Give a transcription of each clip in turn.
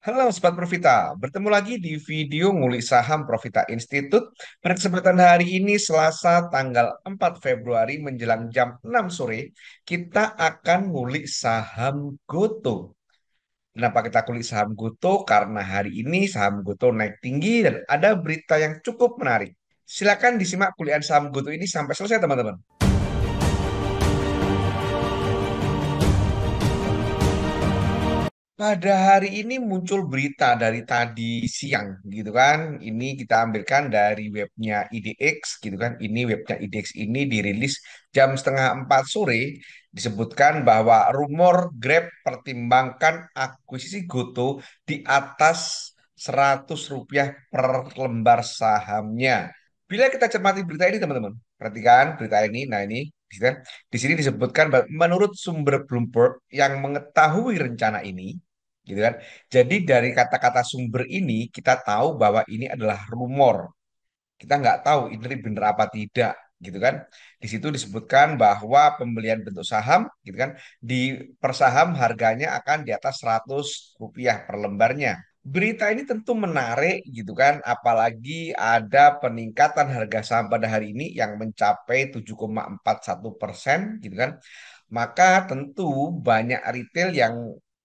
Halo Sobat Profita, bertemu lagi di video ngulik saham Profita Institute. Pada kesempatan hari ini Selasa tanggal 4 Februari menjelang jam 6 sore, kita akan ngulik saham Goto. Kenapa kita kulik saham Goto? Karena hari ini saham Goto naik tinggi dan ada berita yang cukup menarik. Silakan disimak kuliah saham Goto ini sampai selesai teman-teman. Pada hari ini muncul berita dari tadi siang gitu kan. Ini kita ambilkan dari webnya IDX gitu kan. Ini webnya IDX ini dirilis jam setengah 4 sore. Disebutkan bahwa rumor Grab pertimbangkan akuisisi Goto di atas Rp100 per lembar sahamnya. Bila kita cermati berita ini teman-teman, perhatikan berita ini. Nah ini di sini disebutkan menurut sumber Bloomberg yang mengetahui rencana ini, gitu kan. Jadi dari kata-kata sumber ini kita tahu bahwa ini adalah rumor. Kita nggak tahu ini benar apa tidak, gitu kan. Di situ disebutkan bahwa pembelian bentuk saham, gitu kan, di per saham harganya akan di atas Rp100 per lembarnya. Berita ini tentu menarik gitu kan, apalagi ada peningkatan harga saham pada hari ini yang mencapai 7,41% gitu kan. Maka tentu banyak retail yang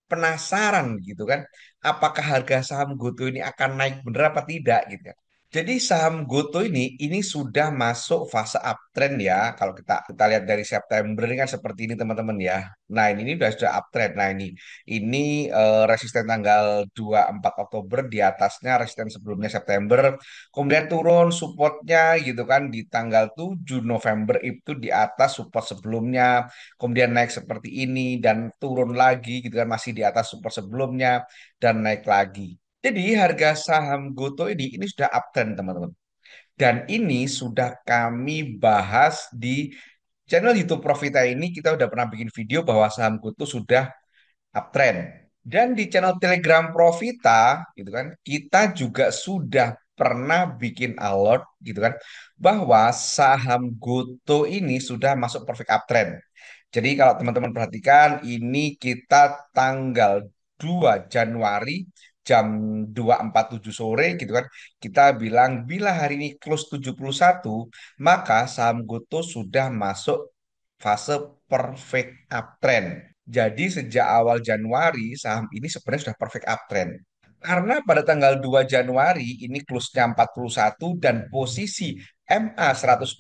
penasaran gitu kan, apakah harga saham Goto ini akan naik bener apa tidak gitu kan. Jadi saham Goto ini sudah masuk fase uptrend ya. Kalau kita lihat dari September ini kan seperti ini teman-teman ya. Nah ini sudah uptrend. Nah ini resisten tanggal 24 Oktober di atasnya resisten sebelumnya September. Kemudian turun supportnya gitu kan di tanggal 7 November itu di atas support sebelumnya. Kemudian naik seperti ini dan turun lagi gitu kan masih di atas support sebelumnya dan naik lagi. Jadi harga saham Goto ini sudah uptrend teman-teman. Dan ini sudah kami bahas di channel YouTube Profita ini. Kita udah pernah bikin video bahwa saham Goto sudah uptrend. Dan di channel Telegram Profita gitu kan, kita juga sudah pernah bikin alert gitu kan bahwa saham Goto ini sudah masuk perfect uptrend. Jadi kalau teman-teman perhatikan ini kita tanggal 2 Januari jam 2.47 sore gitu kan. Kita bilang bila hari ini close 71 maka saham Goto sudah masuk fase perfect uptrend. Jadi sejak awal Januari saham ini sebenarnya sudah perfect uptrend. Karena pada tanggal 2 Januari ini close-nya 41 dan posisi MA 120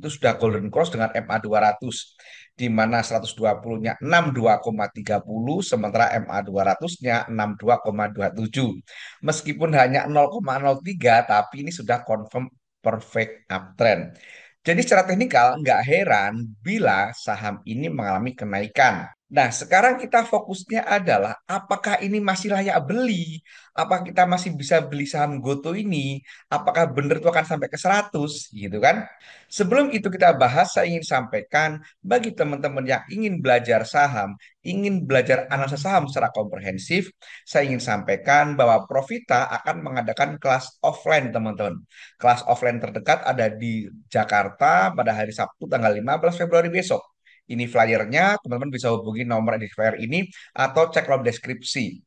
itu sudah golden cross dengan MA 200 di mana 120-nya 62,30 sementara MA 200-nya 62,27. Meskipun hanya 0,03 tapi ini sudah confirm perfect uptrend. Jadi secara teknikal nggak heran bila saham ini mengalami kenaikan. Nah, sekarang kita fokusnya adalah apakah ini masih layak beli? Apakah kita masih bisa beli saham Goto ini? Apakah benar itu akan sampai ke 100 gitu kan? Sebelum itu kita bahas, saya ingin sampaikan bagi teman-teman yang ingin belajar saham, ingin belajar analisa saham secara komprehensif, saya ingin sampaikan bahwa Profita akan mengadakan kelas offline, teman-teman. Kelas offline terdekat ada di Jakarta pada hari Sabtu tanggal 15 Februari besok. Ini flyernya, teman-teman bisa hubungi nomor identifier ini atau cek kolom deskripsi.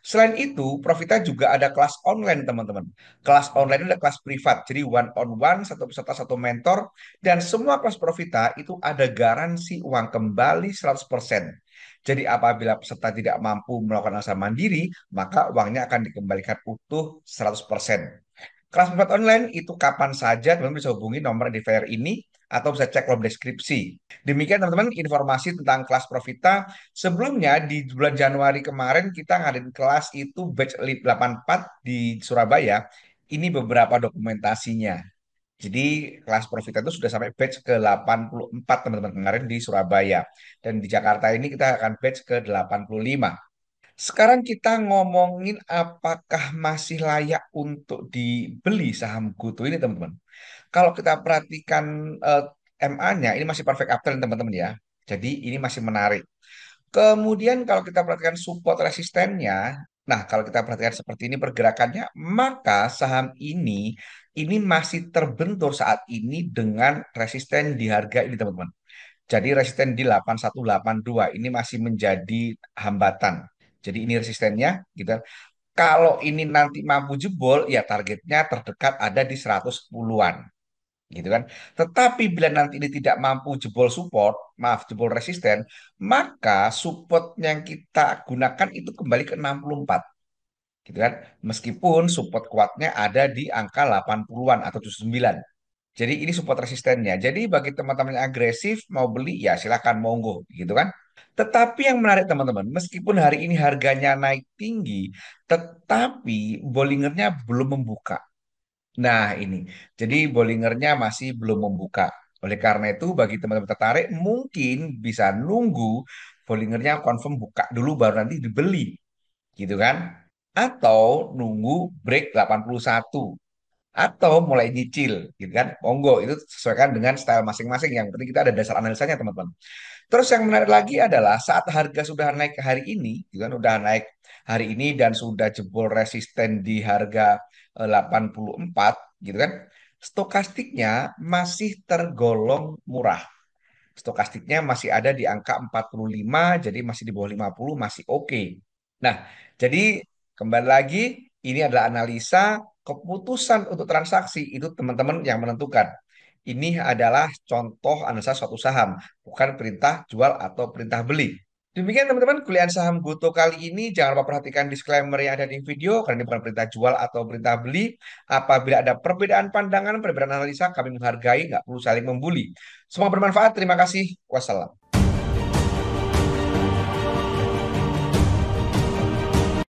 Selain itu, Profita juga ada kelas online, teman-teman. Kelas online itu ada kelas privat, jadi one on one, satu peserta, satu mentor, dan semua kelas Profita itu ada garansi uang kembali 100%. Jadi apabila peserta tidak mampu melakukan asal mandiri, maka uangnya akan dikembalikan utuh 100%. Kelas privat online itu kapan saja teman-teman bisa hubungi nomor identifier ini atau bisa cek kolom deskripsi. Demikian teman-teman informasi tentang kelas Profita. Sebelumnya di bulan Januari kemarin kita ngadain kelas itu batch 84 di Surabaya. Ini beberapa dokumentasinya. Jadi kelas Profita itu sudah sampai batch ke 84 teman-teman kemarin di Surabaya. Dan di Jakarta ini kita akan batch ke 85. Sekarang kita ngomongin apakah masih layak untuk dibeli saham Goto ini teman-teman. Kalau kita perhatikan eh, MA-nya ini masih perfect uptrend teman-teman ya. Jadi ini masih menarik. Kemudian kalau kita perhatikan support resistennya, nah kalau kita perhatikan seperti ini pergerakannya, maka saham ini masih terbentur saat ini dengan resisten di harga ini teman-teman. Jadi resisten di 8182 ini masih menjadi hambatan. Jadi ini resistennya gitu. Kalau ini nanti mampu jebol, ya targetnya terdekat ada di 110-an, gitu kan. Tetapi bila nanti ini tidak mampu jebol support, maaf, jebol resisten, maka support yang kita gunakan itu kembali ke 64, gitu kan. Meskipun support kuatnya ada di angka 80-an atau 79. Jadi ini support resistennya. Jadi bagi teman-teman yang agresif mau beli ya silakan monggo gitu kan. Tetapi yang menarik teman-teman, meskipun hari ini harganya naik tinggi, tetapi Bollingernya belum membuka. Nah ini, jadi Bollingernya masih belum membuka. Oleh karena itu bagi teman-teman tertarik mungkin bisa nunggu Bollingernya confirm buka dulu baru nanti dibeli gitu kan. Atau nunggu break 81 atau mulai nyicil gitu kan, monggo itu sesuaikan dengan style masing-masing, yang penting kita ada dasar analisanya teman-teman. Terus yang menarik lagi adalah saat harga sudah naik hari ini gitu kan, udah naik hari ini dan sudah jebol resisten di harga 84 gitu kan, stokastiknya masih tergolong murah. Stokastiknya masih ada di angka 45, jadi masih di bawah 50, masih oke. Nah, jadi kembali lagi, ini adalah analisa, keputusan untuk transaksi itu teman-teman yang menentukan. Ini adalah contoh analisa suatu saham, bukan perintah jual atau perintah beli. Demikian teman-teman, kuliah saham Goto kali ini. Jangan lupa perhatikan disclaimer yang ada di video, karena ini bukan perintah jual atau perintah beli. Apabila ada perbedaan pandangan, perbedaan analisa, kami menghargai, nggak perlu saling membuli. Semoga bermanfaat. Terima kasih. Wassalam.